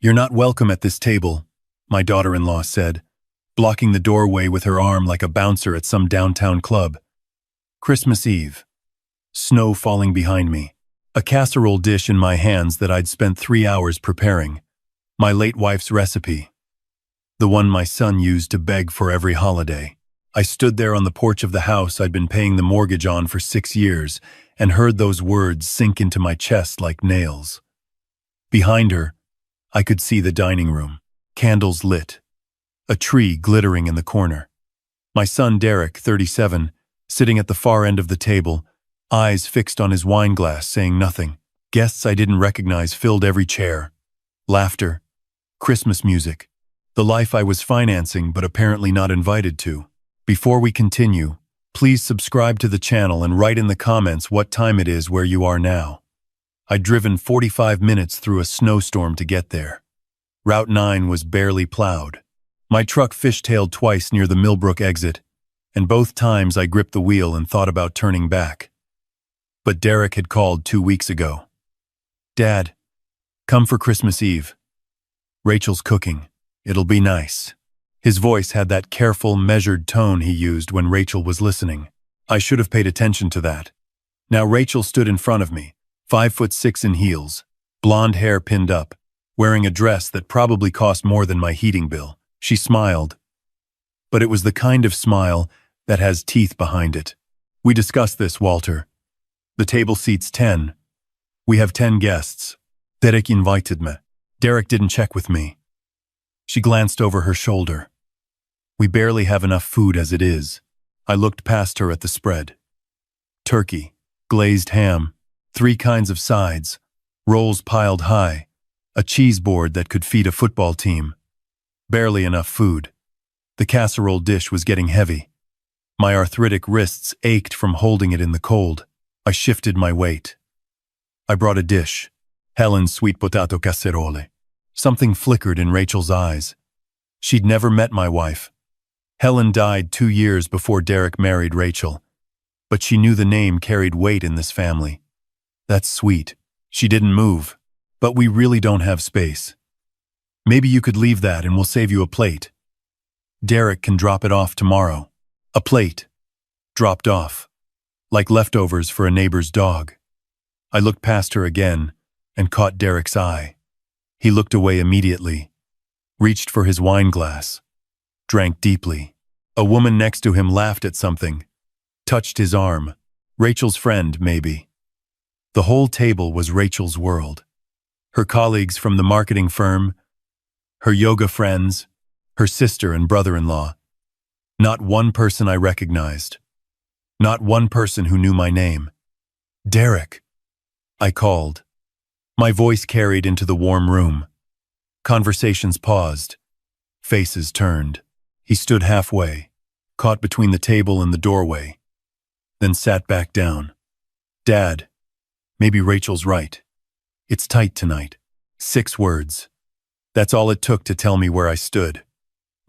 "You're not welcome at this table," my daughter-in-law said, blocking the doorway with her arm like a bouncer at some downtown club. Christmas Eve. Snow falling behind me. A casserole dish in my hands that I'd spent 3 hours preparing. My late wife's recipe. The one my son used to beg for every holiday. I stood there on the porch of the house I'd been paying the mortgage on for 6 years and heard those words sink into my chest like nails. Behind her, I could see the dining room, candles lit, a tree glittering in the corner. My son Derek, 37, sitting at the far end of the table, eyes fixed on his wine glass, saying nothing. Guests I didn't recognize filled every chair. Laughter, Christmas music, the life I was financing but apparently not invited to. Before we continue, please subscribe to the channel and write in the comments what time it is where you are now. I'd driven 45 minutes through a snowstorm to get there. Route 9 was barely plowed. My truck fishtailed twice near the Millbrook exit, and both times I gripped the wheel and thought about turning back. But Derek had called 2 weeks ago. "Dad, come for Christmas Eve. Rachel's cooking. It'll be nice." His voice had that careful, measured tone he used when Rachel was listening. I should have paid attention to that. Now Rachel stood in front of me, 5'6" in heels, blonde hair pinned up, wearing a dress that probably cost more than my heating bill. She smiled. But it was the kind of smile that has teeth behind it. "We discussed this, Walter. The table seats 10. We have 10 guests. Derek invited me. Derek didn't check with me." She glanced over her shoulder. "We barely have enough food as it is." I looked past her at the spread. Turkey, glazed ham, 3 kinds of sides, rolls piled high, a cheese board that could feed a football team. Barely enough food. The casserole dish was getting heavy. My arthritic wrists ached from holding it in the cold. I shifted my weight. I brought a dish. Helen's sweet potato casserole. Something flickered in Rachel's eyes. She'd never met my wife. Helen died 2 years before Derek married Rachel. But she knew the name carried weight in this family. "That's sweet." She didn't move. "But we really don't have space. Maybe you could leave that and we'll save you a plate. Derek can drop it off tomorrow." A plate. Dropped off. Like leftovers for a neighbor's dog. I looked past her again and caught Derek's eye. He looked away immediately, reached for his wine glass, drank deeply. A woman next to him laughed at something, touched his arm. Rachel's friend, maybe. The whole table was Rachel's world. Her colleagues from the marketing firm, her yoga friends, her sister and brother-in-law. Not one person I recognized. Not one person who knew my name. "Derek," I called. My voice carried into the warm room. Conversations paused. Faces turned. He stood halfway, caught between the table and the doorway, then sat back down. "Dad, maybe Rachel's right. It's tight tonight." 6 words. That's all it took to tell me where I stood.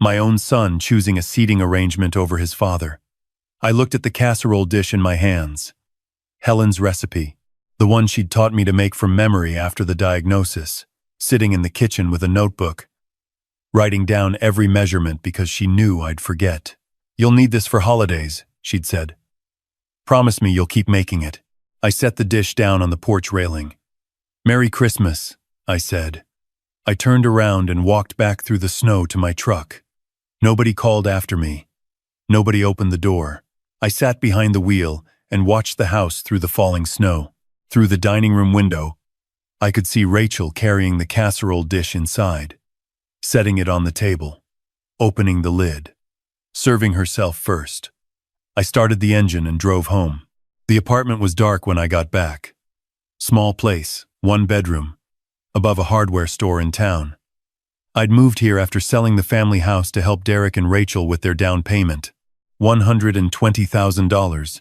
My own son choosing a seating arrangement over his father. I looked at the casserole dish in my hands. Helen's recipe, the one she'd taught me to make from memory after the diagnosis, sitting in the kitchen with a notebook, writing down every measurement because she knew I'd forget. "You'll need this for holidays," she'd said. "Promise me you'll keep making it." I set the dish down on the porch railing. "Merry Christmas," I said. I turned around and walked back through the snow to my truck. Nobody called after me. Nobody opened the door. I sat behind the wheel and watched the house through the falling snow. Through the dining room window, I could see Rachel carrying the casserole dish inside, setting it on the table, opening the lid, serving herself first. I started the engine and drove home. The apartment was dark when I got back. Small place, 1 bedroom, above a hardware store in town. I'd moved here after selling the family house to help Derek and Rachel with their down payment, $120,000,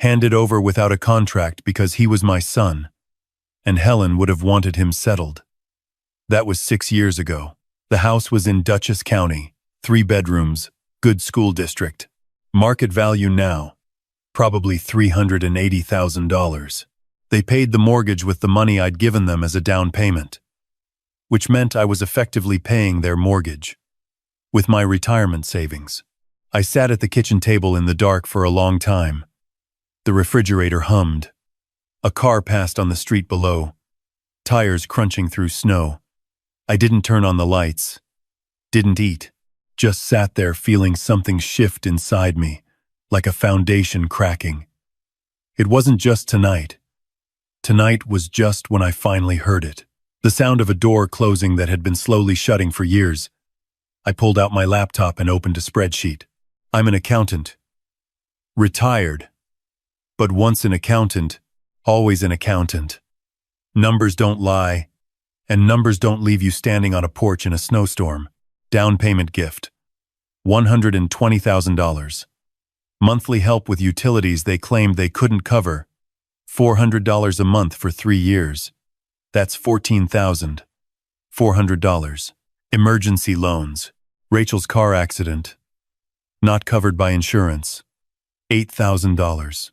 handed over without a contract because he was my son, and Helen would have wanted him settled. That was 6 years ago. The house was in Dutchess County, 3 bedrooms, good school district. Market value now, probably $380,000. They paid the mortgage with the money I'd given them as a down payment. which meant I was effectively paying their mortgage with my retirement savings. I sat at the kitchen table in the dark for a long time. The refrigerator hummed. A car passed on the street below, tires crunching through snow. I didn't turn on the lights, didn't eat, just sat there feeling something shift inside me, like a foundation cracking. It wasn't just tonight. Tonight was just when I finally heard it. The sound of a door closing that had been slowly shutting for years. I pulled out my laptop and opened a spreadsheet. I'm an accountant. Retired. But once an accountant, always an accountant. Numbers don't lie, and numbers don't leave you standing on a porch in a snowstorm. Down payment gift. $120,000. Monthly help with utilities they claimed they couldn't cover. $400 a month for 3 years. That's $14,400. Emergency loans. Rachel's car accident. Not covered by insurance. $8,000.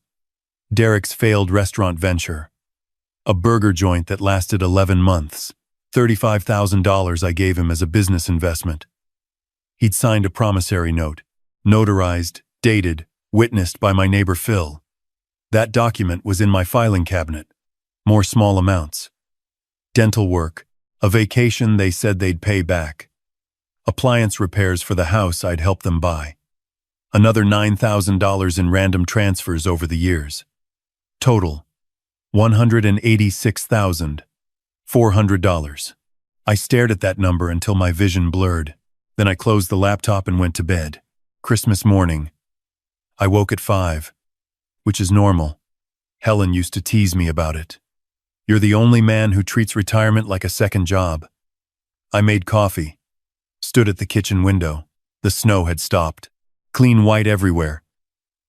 Derek's failed restaurant venture. A burger joint that lasted 11 months. $35,000 I gave him as a business investment. He'd signed a promissory note, notarized, dated, witnessed by my neighbor Phil. That document was in my filing cabinet. More small amounts. Dental work, a vacation they said they'd pay back. Appliance repairs for the house I'd helped them buy. Another $9,000 in random transfers over the years. Total, $186,400. I stared at that number until my vision blurred. Then I closed the laptop and went to bed. Christmas morning. I woke at 5, which is normal. Helen used to tease me about it. You're the only man who treats retirement like a second job. I made coffee. Stood at the kitchen window. The snow had stopped. Clean white everywhere.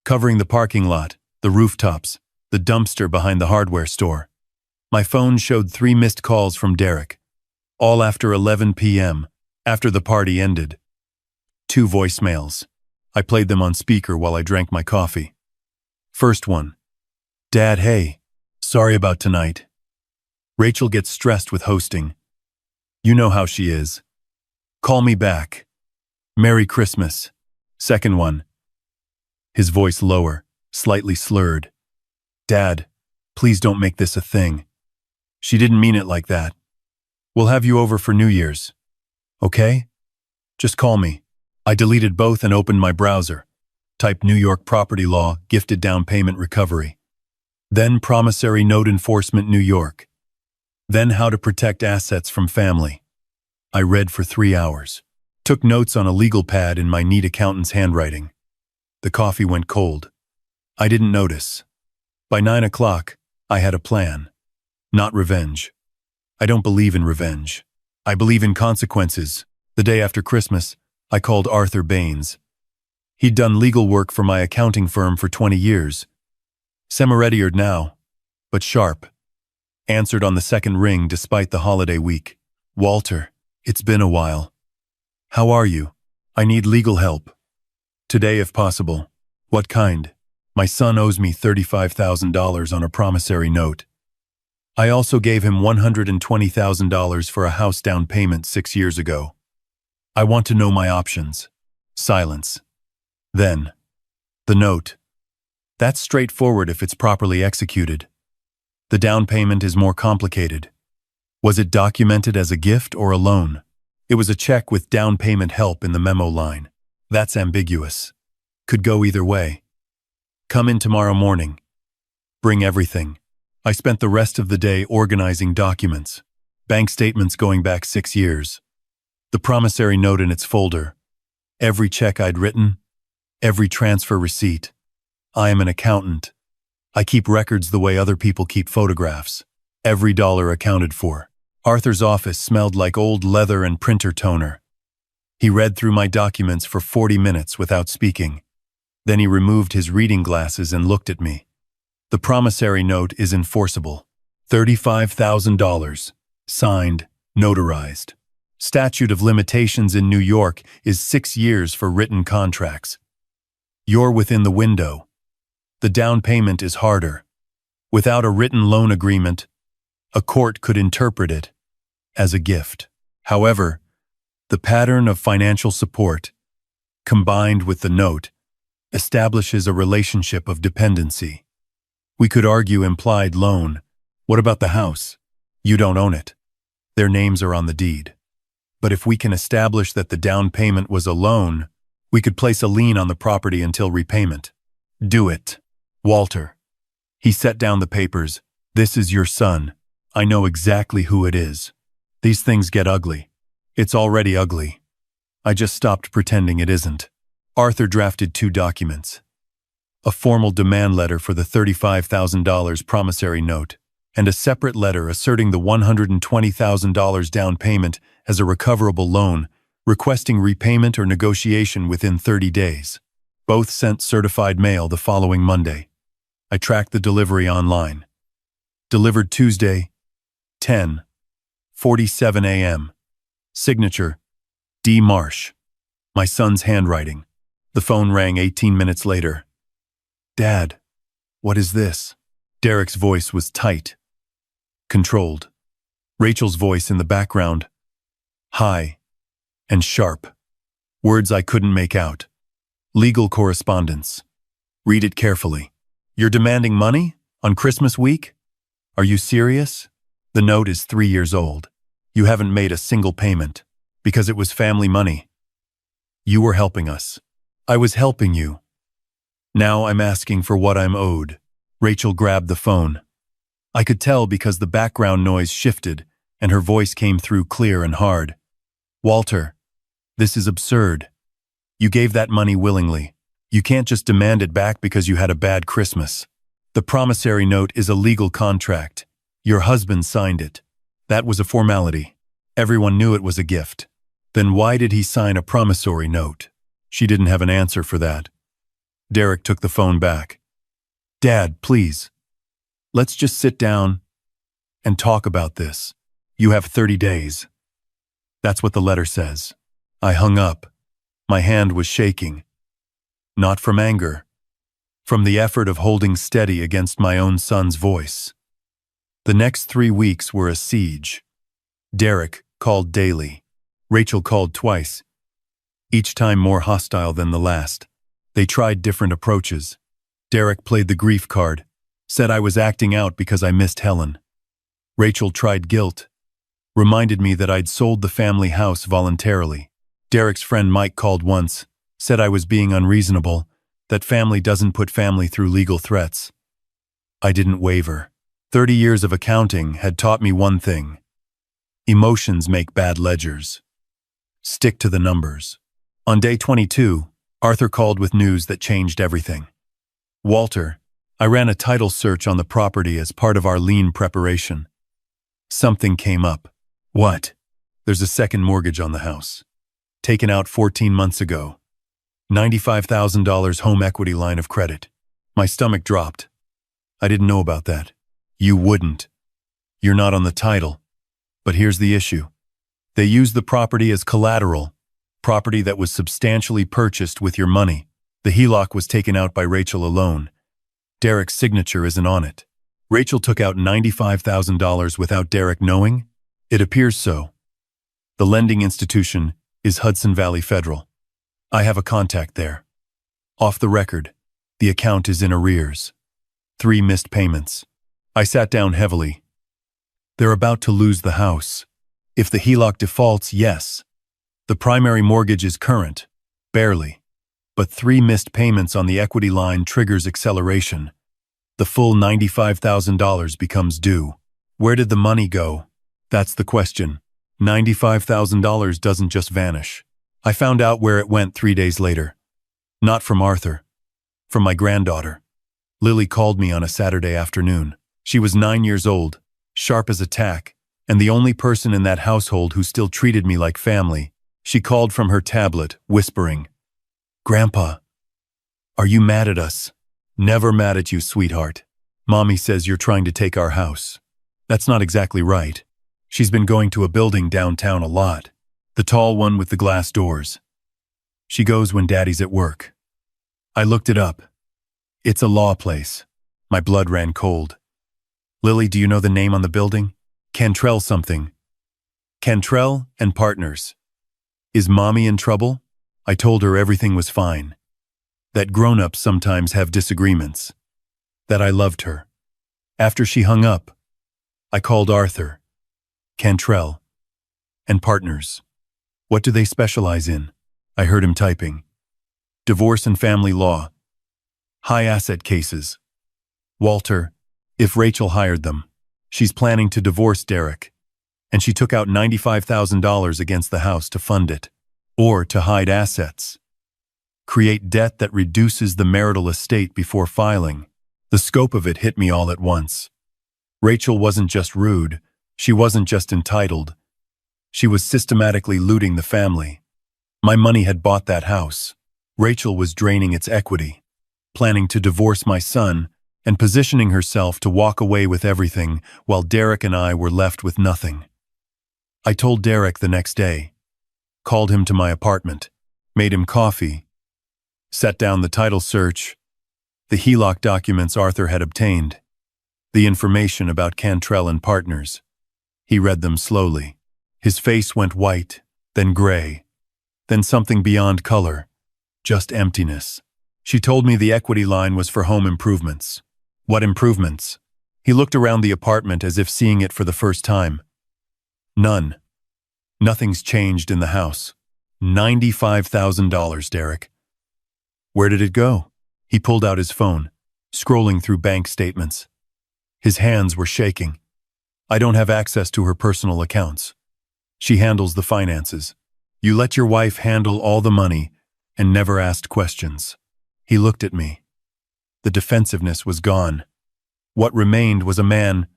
Covering the parking lot, the rooftops, the dumpster behind the hardware store. My phone showed 3 missed calls from Derek. All after 11 p.m., after the party ended. 2 voicemails. I played them on speaker while I drank my coffee. First one. Dad, hey. Sorry about tonight. Rachel gets stressed with hosting. You know how she is. Call me back. Merry Christmas. Second one. His voice lower, slightly slurred. Dad, please don't make this a thing. She didn't mean it like that. We'll have you over for New Year's. Okay? Just call me. I deleted both and opened my browser. Typed New York property law, gifted down payment recovery. Then promissory note enforcement New York. Then how to protect assets from family. I read for 3 hours. Took notes on a legal pad in my neat accountant's handwriting. The coffee went cold. I didn't notice. By 9 o'clock, I had a plan. Not revenge. I don't believe in revenge. I believe in consequences. The day after Christmas, I called Arthur Baines. He'd done legal work for my accounting firm for 20 years. Semi-retired now, but sharp. Answered on the second ring despite the holiday week. Walter, it's been a while. How are you? I need legal help. Today if possible. What kind? My son owes me $35,000 on a promissory note. I also gave him $120,000 for a house down payment 6 years ago. I want to know my options. Silence. Then, the note. That's straightforward if it's properly executed. The down payment is more complicated. Was it documented as a gift or a loan? It was a check with down payment help in the memo line. That's ambiguous. Could go either way. Come in tomorrow morning. Bring everything. I spent the rest of the day organizing documents. Bank statements going back 6 years. The promissory note in its folder. Every check I'd written. Every transfer receipt. I am an accountant. I keep records the way other people keep photographs. Every dollar accounted for. Arthur's office smelled like old leather and printer toner. He read through my documents for 40 minutes without speaking. Then he removed his reading glasses and looked at me. The promissory note is enforceable. $35,000. Signed, notarized. Statute of limitations in New York is 6 years for written contracts. You're within the window. The down payment is harder. Without a written loan agreement, a court could interpret it as a gift. However, the pattern of financial support, combined with the note, establishes a relationship of dependency. We could argue implied loan. What about the house? You don't own it. Their names are on the deed. But if we can establish that the down payment was a loan, we could place a lien on the property until repayment. Do it. Walter. He set down the papers. This is your son. I know exactly who it is. These things get ugly. It's already ugly. I just stopped pretending it isn't. Arthur drafted 2 documents. A formal demand letter for the $35,000 promissory note, and a separate letter asserting the $120,000 down payment as a recoverable loan, requesting repayment or negotiation within 30 days. Both sent certified mail the following Monday. I tracked the delivery online. Delivered Tuesday, 10:47 a.m. Signature, D. Marsh. My son's handwriting. The phone rang 18 minutes later. Dad, what is this? Derek's voice was tight, controlled. Rachel's voice in the background, high and sharp. Words I couldn't make out. Legal correspondence. Read it carefully. You're demanding money? On Christmas week? Are you serious? The note is 3 years old. You haven't made a single payment. Because it was family money. You were helping us. I was helping you. Now I'm asking for what I'm owed. Rachel grabbed the phone. I could tell because the background noise shifted and her voice came through clear and hard. Walter, this is absurd. You gave that money willingly. You can't just demand it back because you had a bad Christmas. The promissory note is a legal contract. Your husband signed it. That was a formality. Everyone knew it was a gift. Then why did he sign a promissory note? She didn't have an answer for that. Derek took the phone back. Dad, please. Let's just sit down and talk about this. You have 30 days. That's what the letter says. I hung up. My hand was shaking. Not from anger. From the effort of holding steady against my own son's voice. The next 3 weeks were a siege. Derek called daily. Rachel called twice. Each time more hostile than the last. They tried different approaches. Derek played the grief card, said I was acting out because I missed Helen. Rachel tried guilt, reminded me that I'd sold the family house voluntarily. Derek's friend Mike called once, said I was being unreasonable, that family doesn't put family through legal threats. I didn't waver. 30 years of accounting had taught me one thing. Emotions make bad ledgers. Stick to the numbers. On day 22, Arthur called with news that changed everything. Walter, I ran a title search on the property as part of our lien preparation. Something came up. What? There's a second mortgage on the house. Taken out 14 months ago. $95,000 home equity line of credit. My stomach dropped. I didn't know about that. You wouldn't. You're not on the title. But here's the issue. They used the property as collateral, property that was substantially purchased with your money. The HELOC was taken out by Rachel alone. Derek's signature isn't on it. Rachel took out $95,000 without Derek knowing? It appears so. The lending institution is Hudson Valley Federal. I have a contact there. Off the record, the account is in arrears. 3 missed payments. I sat down heavily. They're about to lose the house. If the HELOC defaults, yes. The primary mortgage is current, barely. But 3 missed payments on the equity line triggers acceleration. The full $95,000 becomes due. Where did the money go? That's the question. $95,000 doesn't just vanish. I found out where it went 3 days later. Not from Arthur. From my granddaughter. Lily called me on a Saturday afternoon. She was 9 years old, sharp as a tack, and the only person in that household who still treated me like family. She called from her tablet, whispering, "Grandpa, are you mad at us?" "Never mad at you, sweetheart. Mommy says you're trying to take our house." That's not exactly right. She's been going to a building downtown a lot. The tall one with the glass doors. She goes when Daddy's at work. I looked it up. It's a law place. My blood ran cold. "Lily, do you know the name on the building?" "Cantrell something." Cantrell and partners. Is mommy in trouble? I told her everything was fine. That grown-ups sometimes have disagreements. That I loved her. After she hung up, I called Arthur, Cantrell, and partners. What do they specialize in? I heard him typing. Divorce and family law. High asset cases. Walter, if Rachel hired them, she's planning to divorce Derek, and she took out $95,000 against the house to fund it, or to hide assets. Create debt that reduces the marital estate before filing. The scope of it hit me all at once. Rachel wasn't just rude, she wasn't just entitled. She was systematically looting the family. My money had bought that house. Rachel was draining its equity, planning to divorce my son, and positioning herself to walk away with everything while Derek and I were left with nothing. I told Derek the next day, called him to my apartment, made him coffee, set down the title search, the HELOC documents Arthur had obtained, the information about Cantrell and partners. He read them slowly. His face went white, then gray, then something beyond color, just emptiness. She told me the equity line was for home improvements. What improvements? He looked around the apartment as if seeing it for the first time. None. Nothing's changed in the house. $95,000, Derek. Where did it go? He pulled out his phone, scrolling through bank statements. His hands were shaking. I don't have access to her personal accounts. She handles the finances. You let your wife handle all the money and never asked questions. He looked at me. The defensiveness was gone. What remained was a man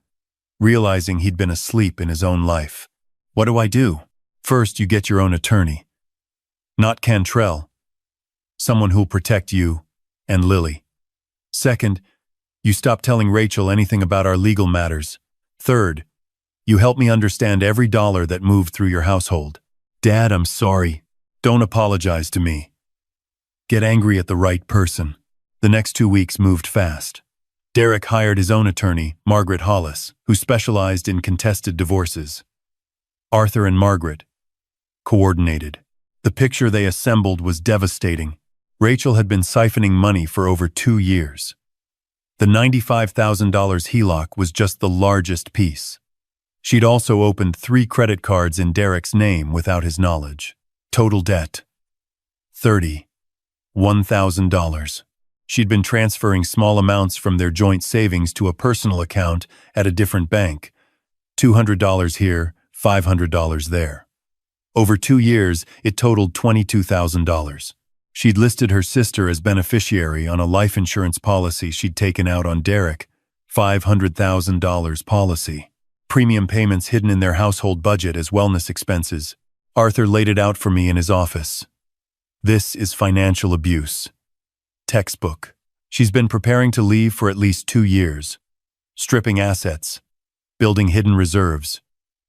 realizing he'd been asleep in his own life. What do I do? First, you get your own attorney. Not Cantrell. Someone who'll protect you and Lily. Second, you stop telling Rachel anything about our legal matters. Third, you help me understand every dollar that moved through your household. Dad, I'm sorry. Don't apologize to me. Get angry at the right person. The next 2 weeks moved fast. Derek hired his own attorney, Margaret Hollis, who specialized in contested divorces. Arthur and Margaret coordinated. The picture they assembled was devastating. Rachel had been siphoning money for over 2 years. The $95,000 HELOC was just the largest piece. She'd also opened 3 credit cards in Derek's name without his knowledge. Total debt: $31,000. She'd been transferring small amounts from their joint savings to a personal account at a different bank. $200 here, $500 there. Over 2 years, it totaled $22,000. She'd listed her sister as beneficiary on a life insurance policy she'd taken out on Derek, $500,000 policy. Premium payments hidden in their household budget as wellness expenses. Arthur laid it out for me in his office. This is financial abuse. Textbook. She's been preparing to leave for at least 2 years. Stripping assets. Building hidden reserves.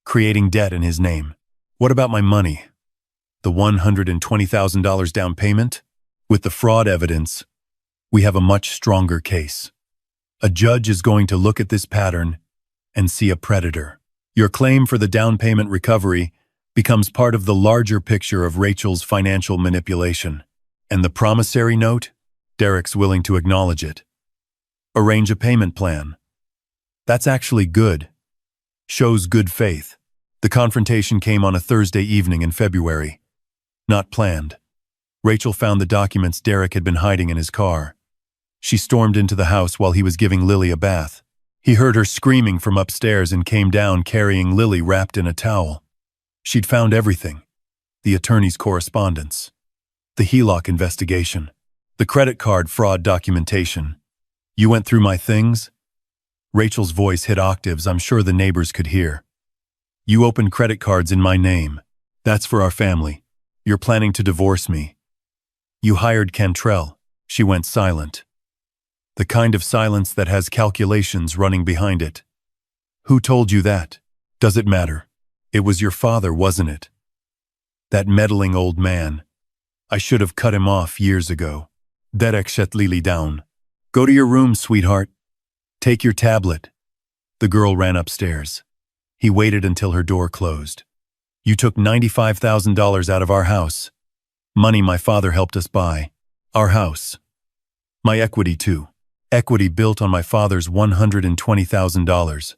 Creating debt in his name. What about my money? The $120,000 down payment? With the fraud evidence, we have a much stronger case. A judge is going to look at this pattern and see a predator. Your claim for the down payment recovery becomes part of the larger picture of Rachel's financial manipulation. And the promissory note? Derek's willing to acknowledge it. Arrange a payment plan. That's actually good. Shows good faith. The confrontation came on a Thursday evening in February. Not planned. Rachel found the documents Derek had been hiding in his car. She stormed into the house while he was giving Lily a bath. He heard her screaming from upstairs and came down carrying Lily wrapped in a towel. She'd found everything. The attorney's correspondence. The HELOC investigation. The credit card fraud documentation. You went through my things? Rachel's voice hit octaves I'm sure the neighbors could hear. You opened credit cards in my name. That's for our family. You're planning to divorce me. You hired Cantrell. She went silent. The kind of silence that has calculations running behind it. Who told you that? Does it matter? It was your father, wasn't it? That meddling old man. I should have cut him off years ago. Derek shut Lily down. Go to your room, sweetheart. Take your tablet. The girl ran upstairs. He waited until her door closed. You took $95,000 out of our house. Money my father helped us buy. Our house. My equity, too. Equity built on my father's $120,000.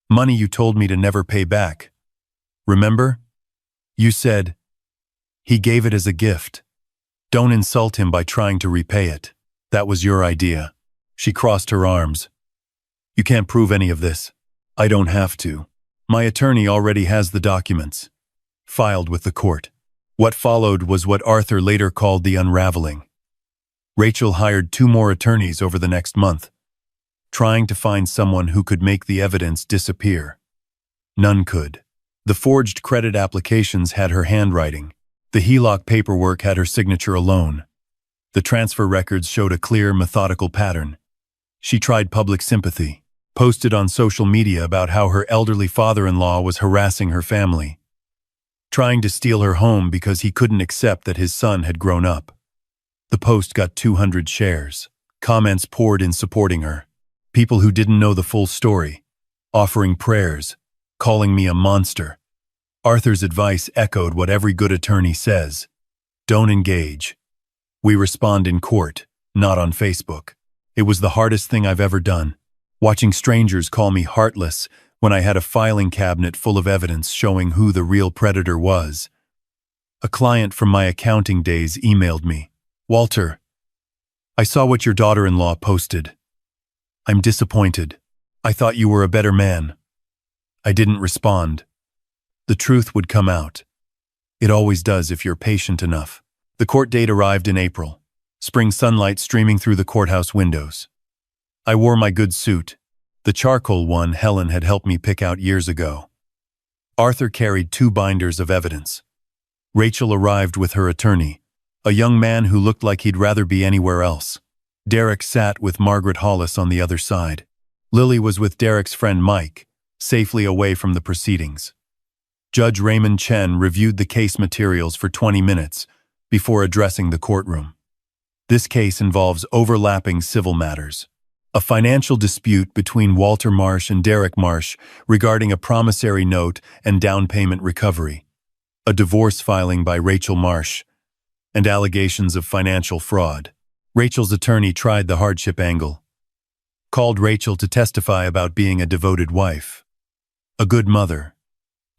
Money you told me to never pay back. Remember? You said, he gave it as a gift. Don't insult him by trying to repay it. That was your idea. She crossed her arms. You can't prove any of this. I don't have to. My attorney already has the documents. Filed with the court. What followed was what Arthur later called the unraveling. Rachel hired 2 more attorneys over the next month, trying to find someone who could make the evidence disappear. None could. The forged credit applications had her handwriting. The HELOC paperwork had her signature alone. The transfer records showed a clear, methodical pattern. She tried public sympathy, posted on social media about how her elderly father-in-law was harassing her family, trying to steal her home because he couldn't accept that his son had grown up. The post got 200 shares. Comments poured in supporting her. People who didn't know the full story, offering prayers, calling me a monster. Arthur's advice echoed what every good attorney says. Don't engage. We respond in court, not on Facebook. It was the hardest thing I've ever done. Watching strangers call me heartless when I had a filing cabinet full of evidence showing who the real predator was. A client from my accounting days emailed me. Walter, I saw what your daughter-in-law posted. I'm disappointed. I thought you were a better man. I didn't respond. The truth would come out. It always does if you're patient enough. The court date arrived in April, spring sunlight streaming through the courthouse windows. I wore my good suit, the charcoal one Helen had helped me pick out years ago. Arthur carried 2 binders of evidence. Rachel arrived with her attorney, a young man who looked like he'd rather be anywhere else. Derek sat with Margaret Hollis on the other side. Lily was with Derek's friend Mike, safely away from the proceedings. Judge Raymond Chen reviewed the case materials for 20 minutes before addressing the courtroom. This case involves overlapping civil matters. A financial dispute between Walter Marsh and Derek Marsh regarding a promissory note and down payment recovery. A divorce filing by Rachel Marsh, and allegations of financial fraud. Rachel's attorney tried the hardship angle. Called Rachel to testify about being a devoted wife. A good mother.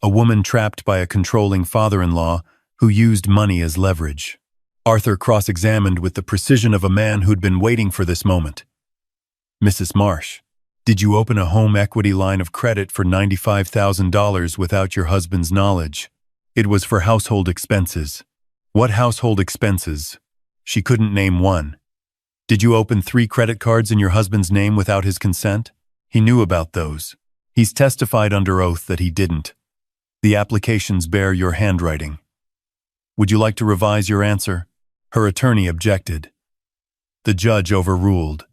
A woman trapped by a controlling father-in-law who used money as leverage. Arthur cross-examined with the precision of a man who'd been waiting for this moment. Mrs. Marsh, did you open a home equity line of credit for $95,000 without your husband's knowledge? It was for household expenses. What household expenses? She couldn't name one. Did you open 3 credit cards in your husband's name without his consent? He knew about those. He's testified under oath that he didn't. The applications bear your handwriting. Would you like to revise your answer? Her attorney objected. The judge overruled.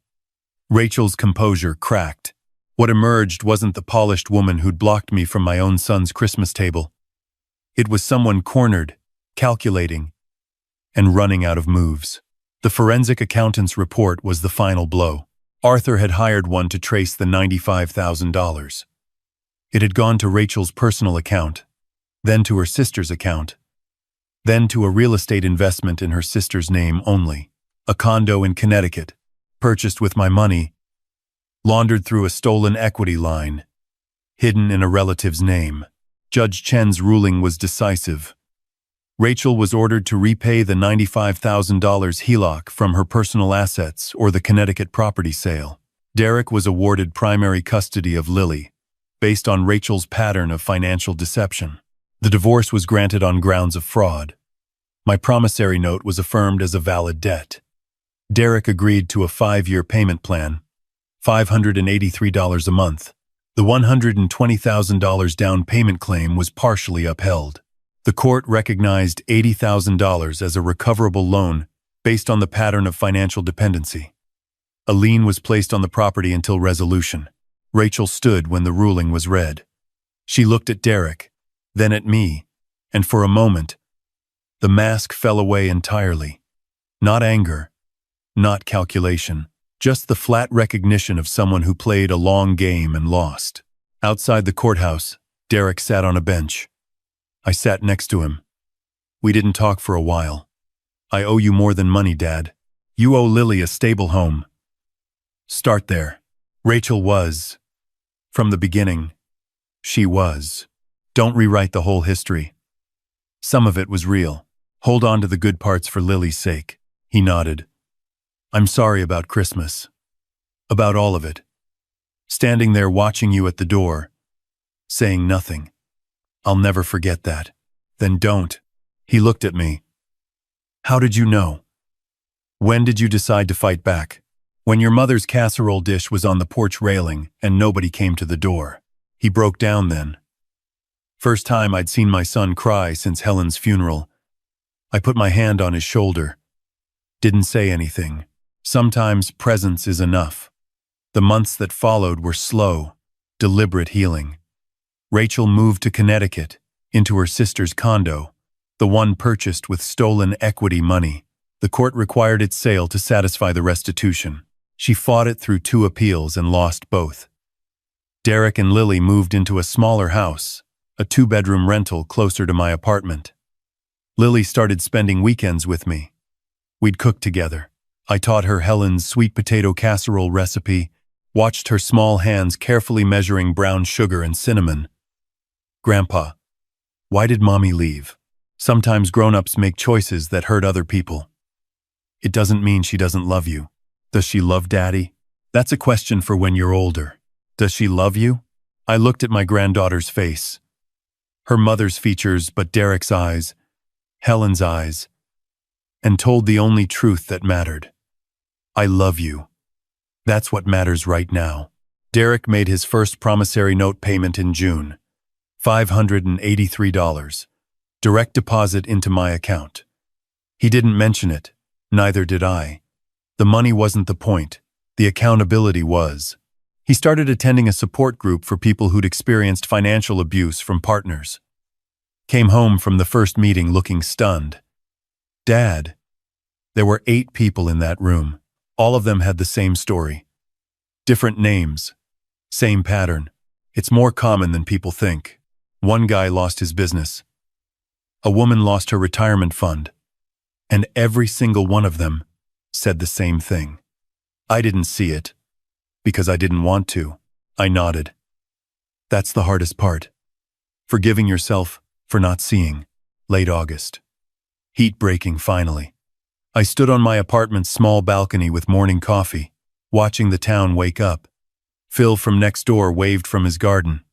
Rachel's composure cracked. What emerged wasn't the polished woman who'd blocked me from my own son's Christmas table. It was someone cornered, calculating, and running out of moves. The forensic accountant's report was the final blow. Arthur had hired one to trace the $95,000. It had gone to Rachel's personal account, then to her sister's account, then to a real estate investment in her sister's name only, a condo in Connecticut, purchased with my money, laundered through a stolen equity line, hidden in a relative's name. Judge Chen's ruling was decisive. Rachel was ordered to repay the $95,000 HELOC from her personal assets or the Connecticut property sale. Derek was awarded primary custody of Lily, based on Rachel's pattern of financial deception. The divorce was granted on grounds of fraud. My promissory note was affirmed as a valid debt. Derek agreed to a 5-year payment plan, $583 a month. The $120,000 down payment claim was partially upheld. The court recognized $80,000 as a recoverable loan based on the pattern of financial dependency. A lien was placed on the property until resolution. Rachel stood when the ruling was read. She looked at Derek, then at me, and for a moment, the mask fell away entirely. Not anger, not calculation, just the flat recognition of someone who played a long game and lost. Outside the courthouse, Derek sat on a bench. I sat next to him. We didn't talk for a while. I owe you more than money, Dad. You owe Lily a stable home. Start there. Rachel was. From the beginning, she was. Don't rewrite the whole history. Some of it was real. Hold on to the good parts for Lily's sake. He nodded. I'm sorry about Christmas. About all of it. Standing there watching you at the door, saying nothing. I'll never forget that. Then don't. He looked at me. How did you know? When did you decide to fight back? When your mother's casserole dish was on the porch railing and nobody came to the door. He broke down then. First time I'd seen my son cry since Helen's funeral. I put my hand on his shoulder. Didn't say anything. Sometimes presence is enough. The months that followed were slow, deliberate healing. Rachel moved to Connecticut, into her sister's condo, the one purchased with stolen equity money. The court required its sale to satisfy the restitution. She fought it through 2 appeals and lost both. Derek and Lily moved into a smaller house, a 2-bedroom rental closer to my apartment. Lily started spending weekends with me. We'd cook together. I taught her Helen's sweet potato casserole recipe, watched her small hands carefully measuring brown sugar and cinnamon. Grandpa, why did Mommy leave? Sometimes grown-ups make choices that hurt other people. It doesn't mean she doesn't love you. Does she love Daddy? That's a question for when you're older. Does she love you? I looked at my granddaughter's face. Her mother's features, but Derek's eyes, Helen's eyes, and told the only truth that mattered. I love you. That's what matters right now. Derek made his first promissory note payment in June. $583. Direct deposit into my account. He didn't mention it, neither did I. The money wasn't the point, the accountability was. He started attending a support group for people who'd experienced financial abuse from partners. Came home from the first meeting looking stunned. Dad. There were 8 people in that room. All of them had the same story. Different names. Same pattern. It's more common than people think. One guy lost his business. A woman lost her retirement fund. And every single one of them said the same thing. I didn't see it, because I didn't want to. I nodded. That's the hardest part. Forgiving yourself for not seeing. Late August. Heat breaking finally. I stood on my apartment's small balcony with morning coffee, watching the town wake up. Phil from next door waved from his garden.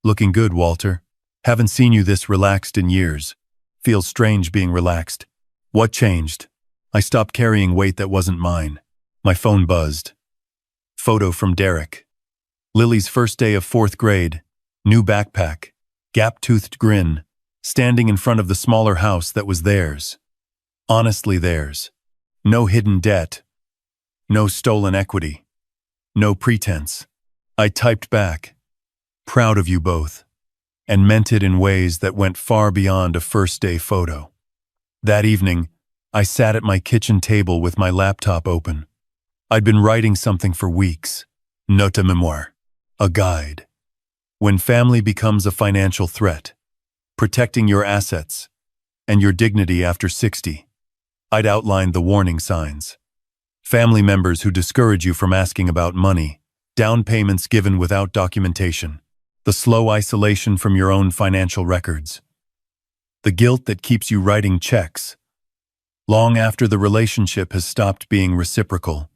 Looking good, Walter. Haven't seen you this relaxed in years. Feels strange being relaxed. What changed? I stopped carrying weight that wasn't mine. My phone buzzed. Photo from Derek. Lily's first day of 4th grade. New backpack. Gap-toothed grin. Standing in front of the smaller house that was theirs. Honestly theirs. No hidden debt. No stolen equity. No pretense. I typed back. Proud of you both. And meant it in ways that went far beyond a first-day photo. That evening, I sat at my kitchen table with my laptop open. I'd been writing something for weeks. Note a memoir. A guide. When family becomes a financial threat. Protecting your assets. And your dignity after 60. I'd outlined the warning signs. Family members who discourage you from asking about money. Down payments given without documentation. The slow isolation from your own financial records. The guilt that keeps you writing checks. Long after the relationship has stopped being reciprocal.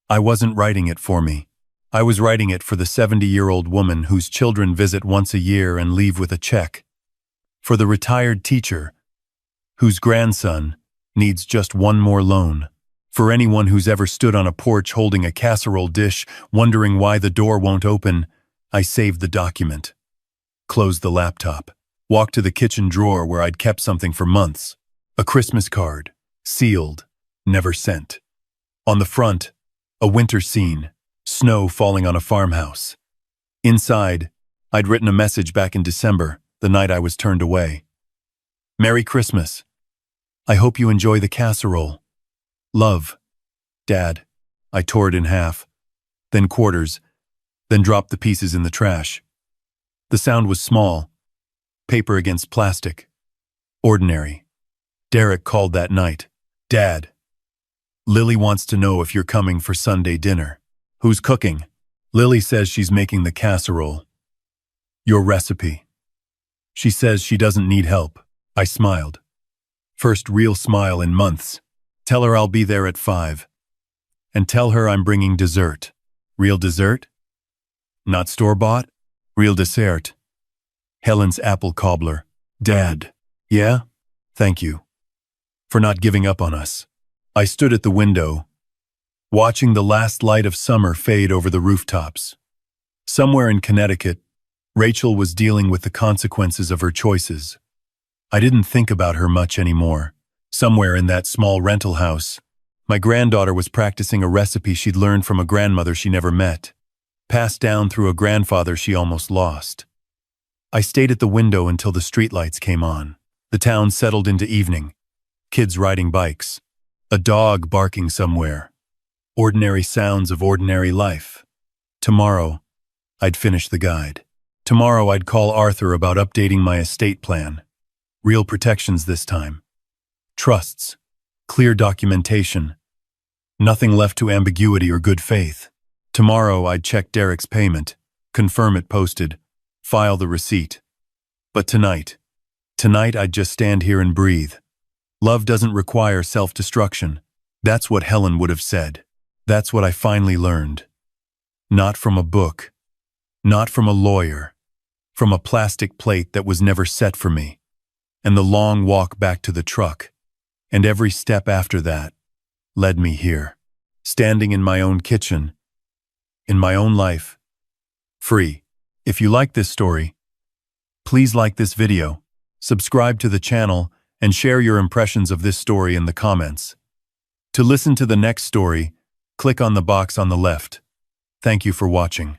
I wasn't writing it for me. I was writing it for the 70-year-old woman whose children visit once a year and leave with a check. For the retired teacher, whose grandson needs just one more loan. For anyone who's ever stood on a porch holding a casserole dish, wondering why the door won't open. I saved the document. Closed the laptop. Walked to the kitchen drawer where I'd kept something for months. A Christmas card. Sealed. Never sent. On the front, a winter scene. Snow falling on a farmhouse. Inside, I'd written a message back in December, the night I was turned away. Merry Christmas. I hope you enjoy the casserole. Love. Dad. I tore it in half. Then quarters. Then dropped the pieces in the trash. The sound was small, Paper against plastic. Ordinary. Derek called that night. Dad. Lily wants to know if you're coming for Sunday dinner. Who's cooking? Lily says she's making the casserole. Your recipe. She says she doesn't need help. I smiled. First real smile in months. Tell her I'll be there at 5. And tell her I'm bringing dessert. Real dessert? Not store-bought? Real dessert. Helen's apple cobbler. Dad. Yeah? Thank you. For not giving up on us. I stood at the window, watching the last light of summer fade over the rooftops. Somewhere in Connecticut, Rachel was dealing with the consequences of her choices. I didn't think about her much anymore. Somewhere in that small rental house, my granddaughter was practicing a recipe she'd learned from a grandmother she never met, passed down through a grandfather she almost lost. I stayed at the window until the streetlights came on. The town settled into evening. Kids riding bikes. A dog barking somewhere. Ordinary sounds of ordinary life. Tomorrow, I'd finish the guide. Tomorrow I'd call Arthur about updating my estate plan. Real protections this time. Trusts. Clear documentation. Nothing left to ambiguity or good faith. Tomorrow I'd check Derek's payment, confirm it posted, file the receipt. But tonight I'd just stand here and breathe. Love doesn't require self-destruction. That's what Helen would have said. That's what I finally learned. Not from a book. Not from a lawyer. From a plastic plate that was never set for me. And the long walk back to the truck. And every step after that led me here. Standing in my own kitchen. In my own life. Free. If you like this story, please like this video, subscribe to the channel, and share your impressions of this story in the comments. To listen to the next story, click on the box on the left. Thank you for watching.